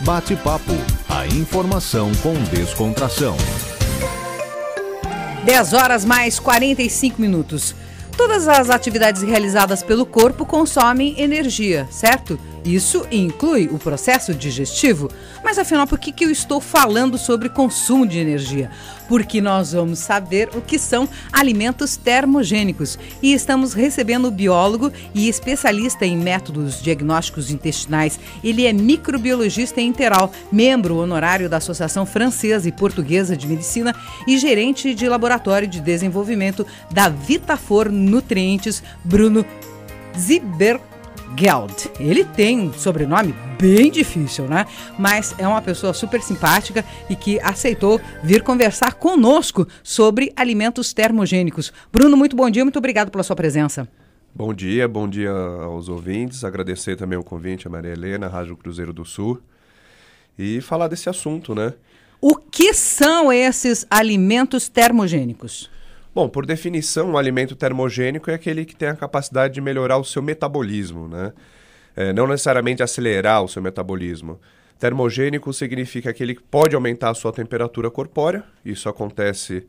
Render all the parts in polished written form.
Bate-papo, a informação com descontração. 10 horas mais 45 minutos. Todas as atividades realizadas pelo corpo consomem energia, certo? Isso inclui o processo digestivo. Mas afinal, por que eu estou falando sobre consumo de energia? Porque nós vamos saber o que são alimentos termogênicos. E estamos recebendo o biólogo e especialista em métodos diagnósticos intestinais. Ele é microbiologista integral, membro honorário da Associação Francesa e Portuguesa de Medicina e gerente de laboratório de desenvolvimento da Vitafor Nutrientes, Bruno Ziebergeld. Ele tem um sobrenome bem difícil, né? Mas é uma pessoa super simpática e que aceitou vir conversar conosco sobre alimentos termogênicos. Bruno, muito bom dia, muito obrigado pela sua presença. Bom dia aos ouvintes. Agradecer também o convite a Maria Helena, Rádio Cruzeiro do Sul, e falar desse assunto, né? O que são esses alimentos termogênicos? Bom, por definição, um alimento termogênico é aquele que tem a capacidade de melhorar o seu metabolismo, né? Não necessariamente acelerar o seu metabolismo. Termogênico significa aquele que pode aumentar a sua temperatura corpórea, isso acontece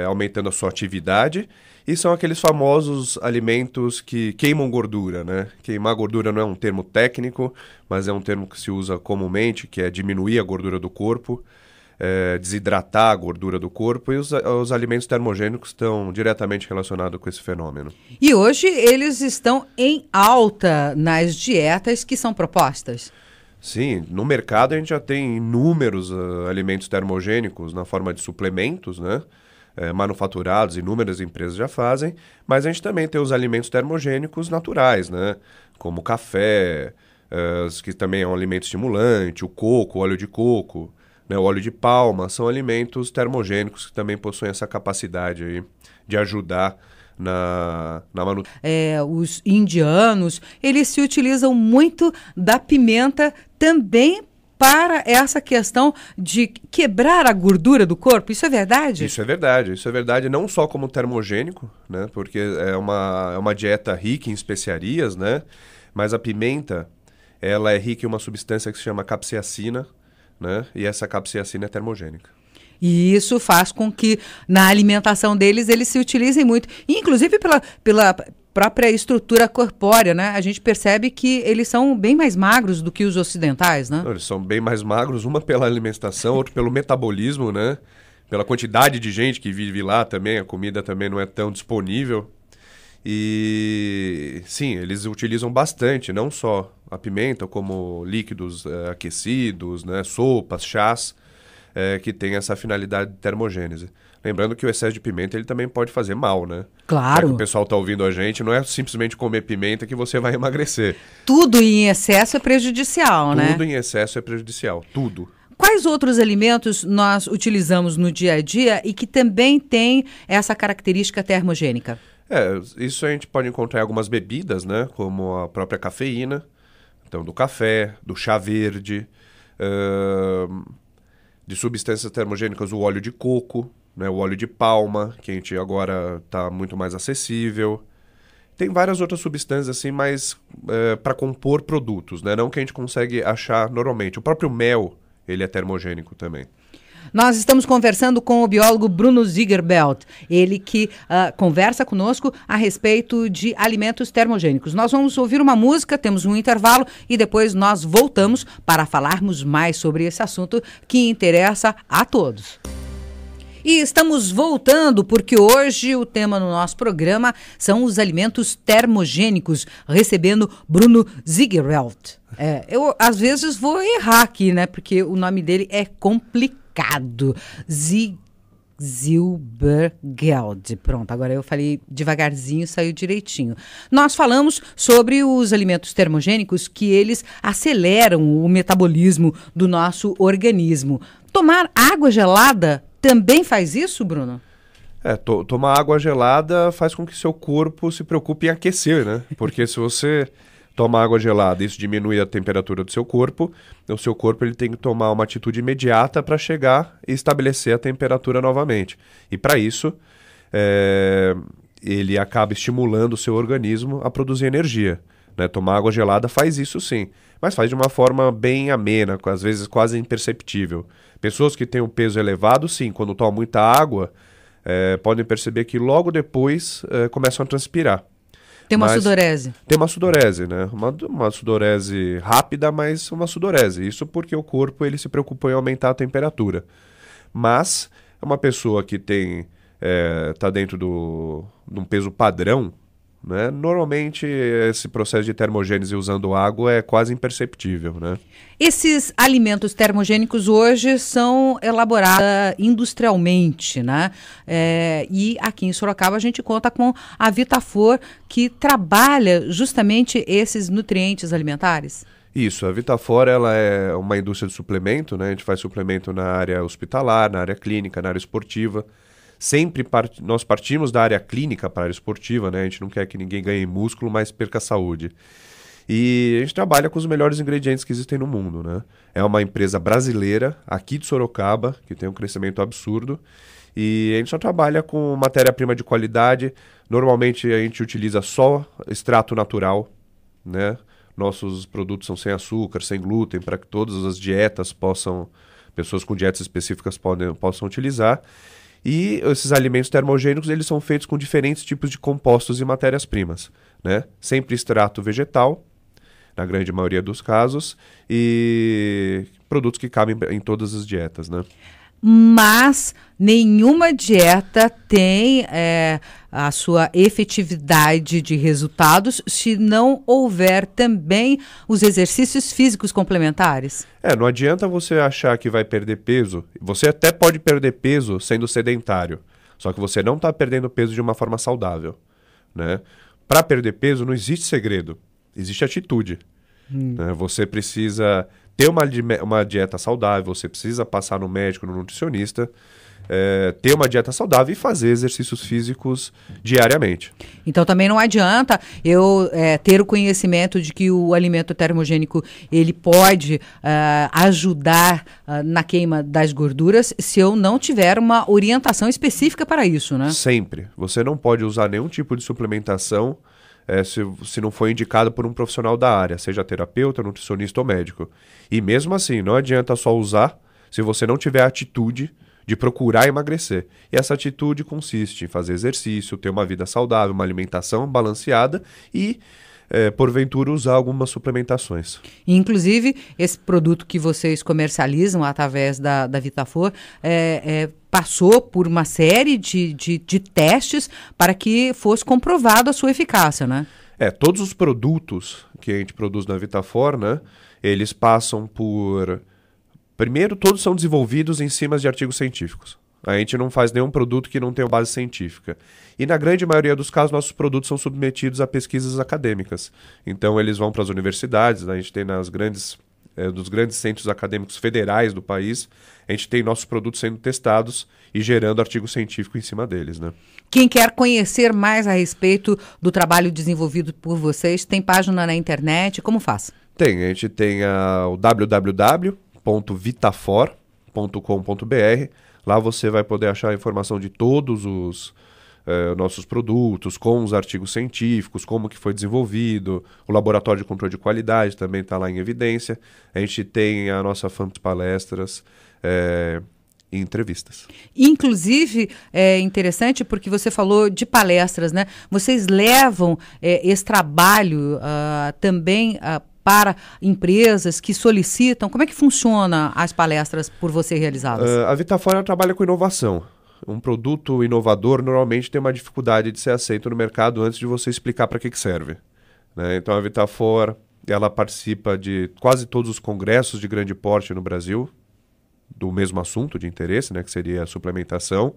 aumentando a sua atividade, e são aqueles famosos alimentos que queimam gordura, né? Queimar gordura não é um termo técnico, mas é um termo que se usa comumente, que é diminuir a gordura do corpo, desidratar a gordura do corpo, e os alimentos termogênicos estão diretamente relacionados com esse fenômeno. E hoje eles estão em alta nas dietas que são propostas. Sim, no mercado a gente já tem inúmeros alimentos termogênicos na forma de suplementos, né? Manufaturados, inúmeras empresas já fazem, mas a gente também tem os alimentos termogênicos naturais, né? Como o café, que também é um alimento estimulante, o coco, o óleo de coco, né, o óleo de palma, são alimentos termogênicos que também possuem essa capacidade aí de ajudar na manutenção. Os indianos, eles se utilizam muito da pimenta também para essa questão de quebrar a gordura do corpo. Isso é verdade? Isso é verdade não só como termogênico, né, porque é uma dieta rica em especiarias, né, mas a pimenta, ela é rica em uma substância que se chama capsaicina, né? E essa capsaicina é termogênica. E isso faz com que na alimentação deles eles se utilizem muito, inclusive pela própria estrutura corpórea, né? A gente percebe que eles são bem mais magros do que os ocidentais, né? Não, eles são bem mais magros, uma pela alimentação, outra pelo metabolismo, né? Pela quantidade de gente que vive lá também, a comida também não é tão disponível. E sim, eles utilizam bastante, não só a pimenta, como líquidos aquecidos, né, sopas, chás, que tem essa finalidade de termogênese. Lembrando que o excesso de pimenta ele também pode fazer mal, né? Claro. Já que o pessoal está ouvindo a gente, não é simplesmente comer pimenta que você vai emagrecer. Tudo em excesso é prejudicial, né? Tudo em excesso é prejudicial, tudo. Quais outros alimentos nós utilizamos no dia a dia e que também têm essa característica termogênica? Isso a gente pode encontrar em algumas bebidas, né? Como a própria cafeína, então do café, do chá verde, de substâncias termogênicas, o óleo de coco, né? O óleo de palma, que a gente agora está muito mais acessível. Tem várias outras substâncias assim, mas para compor produtos, né? Não que a gente consegue achar normalmente. O próprio mel, ele é termogênico também. Nós estamos conversando com o biólogo Bruno Ziebergeld, ele que conversa conosco a respeito de alimentos termogênicos. Nós vamos ouvir uma música, temos um intervalo e depois nós voltamos para falarmos mais sobre esse assunto que interessa a todos. E estamos voltando porque hoje o tema no nosso programa são os alimentos termogênicos, recebendo Bruno Ziebergeld. Eu às vezes vou errar aqui, né? Porque o nome dele é complicado. Ziebergeld. Pronto, agora eu falei devagarzinho, saiu direitinho. Nós falamos sobre os alimentos termogênicos que eles aceleram o metabolismo do nosso organismo. Tomar água gelada também faz isso, Bruno? Tomar água gelada faz com que seu corpo se preocupe em aquecer, né? Porque se você toma água gelada, isso diminui a temperatura do seu corpo, o seu corpo ele tem que tomar uma atitude imediata para chegar e estabelecer a temperatura novamente. E para isso, ele acaba estimulando o seu organismo a produzir energia, né? Tomar água gelada faz isso sim, mas faz de uma forma bem amena, às vezes quase imperceptível. Pessoas que têm um peso elevado, sim, quando tomam muita água, podem perceber que logo depois começam a transpirar. Tem uma sudorese. Tem uma sudorese, né? Uma sudorese rápida, mas uma sudorese. Isso porque o corpo ele se preocupou em aumentar a temperatura. Mas uma pessoa que está dentro de um peso padrão, né? Normalmente esse processo de termogênese usando água é quase imperceptível, né? Esses alimentos termogênicos hoje são elaborados industrialmente, né? E aqui em Sorocaba a gente conta com a Vitafor, que trabalha justamente esses nutrientes alimentares. Isso, a Vitafor ela é uma indústria de suplemento, né? A gente faz suplemento na área hospitalar, na área clínica, na área esportiva. Sempre nós partimos da área clínica para a área esportiva, né? A gente não quer que ninguém ganhe músculo, mas perca saúde. E a gente trabalha com os melhores ingredientes que existem no mundo, né? É uma empresa brasileira, aqui de Sorocaba, que tem um crescimento absurdo. E a gente só trabalha com matéria-prima de qualidade. Normalmente a gente utiliza só extrato natural, né? Nossos produtos são sem açúcar, sem glúten, para que todas as dietas pessoas com dietas específicas possam utilizar. E esses alimentos termogênicos, eles são feitos com diferentes tipos de compostos e matérias-primas, né? Sempre extrato vegetal, na grande maioria dos casos, e produtos que cabem em todas as dietas, né? Mas nenhuma dieta tem a sua efetividade de resultados se não houver também os exercícios físicos complementares. Não adianta você achar que vai perder peso. Você até pode perder peso sendo sedentário, só que você não está perdendo peso de uma forma saudável, né? Para perder peso não existe segredo, existe atitude. Né? Você precisa ter uma dieta saudável, você precisa passar no médico, no nutricionista, ter uma dieta saudável e fazer exercícios físicos diariamente. Então também não adianta eu ter o conhecimento de que o alimento termogênico ele pode ajudar na queima das gorduras se eu não tiver uma orientação específica para isso, né? Sempre. Você não pode usar nenhum tipo de suplementação se não for indicado por um profissional da área, seja terapeuta, nutricionista ou médico. E mesmo assim, não adianta só usar se você não tiver a atitude de procurar emagrecer. E essa atitude consiste em fazer exercício, ter uma vida saudável, uma alimentação balanceada e, porventura, usar algumas suplementações. Inclusive, esse produto que vocês comercializam através da Vitafor passou por uma série de testes para que fosse comprovado a sua eficácia, né? Todos os produtos que a gente produz na Vitafor, né, eles passam por... Primeiro, todos são desenvolvidos em cima de artigos científicos. A gente não faz nenhum produto que não tenha base científica. E na grande maioria dos casos, nossos produtos são submetidos a pesquisas acadêmicas. Então, eles vão para as universidades, né? A gente tem dos grandes centros acadêmicos federais do país, a gente tem nossos produtos sendo testados e gerando artigo científico em cima deles, né? Quem quer conhecer mais a respeito do trabalho desenvolvido por vocês, tem página na internet, como faz? A gente tem o www.vitafor.com.br. Lá você vai poder achar a informação de todos os nossos produtos, com os artigos científicos, como que foi desenvolvido, o laboratório de controle de qualidade também está lá em evidência. A gente tem a nossa fã de palestras e entrevistas. Inclusive, é interessante porque você falou de palestras, né? Vocês levam esse trabalho também para empresas que solicitam? Como é que funciona as palestras por você realizadas? A Vitafor trabalha com inovação. Um produto inovador normalmente tem uma dificuldade de ser aceito no mercado antes de você explicar para que serve, né? Então a Vitafor ela participa de quase todos os congressos de grande porte no Brasil, do mesmo assunto de interesse, né, que seria a suplementação.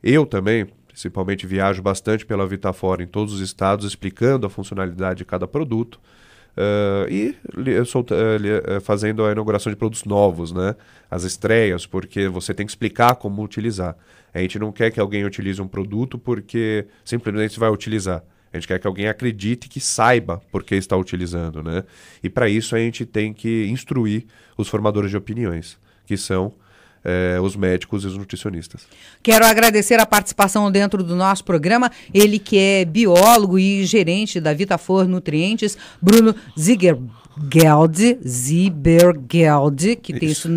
Eu também, principalmente, viajo bastante pela Vitafor em todos os estados, explicando a funcionalidade de cada produto. E eu sou fazendo a inauguração de produtos novos, né? As estreias, porque você tem que explicar como utilizar. A gente não quer que alguém utilize um produto porque simplesmente vai utilizar. A gente quer que alguém acredite que saiba por que está utilizando, né? E para isso a gente tem que instruir os formadores de opiniões, que são os médicos e os nutricionistas. Quero agradecer a participação dentro do nosso programa, ele que é biólogo e gerente da Vitafor Nutrientes, Bruno Zibergeld, que tem esse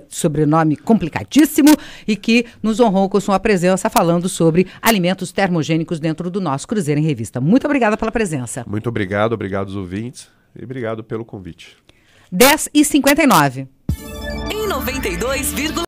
sobrenome complicadíssimo e que nos honrou com sua presença falando sobre alimentos termogênicos dentro do nosso Cruzeiro em Revista. Muito obrigada pela presença. Muito obrigado aos ouvintes e obrigado pelo convite. 10h59. Em 92,1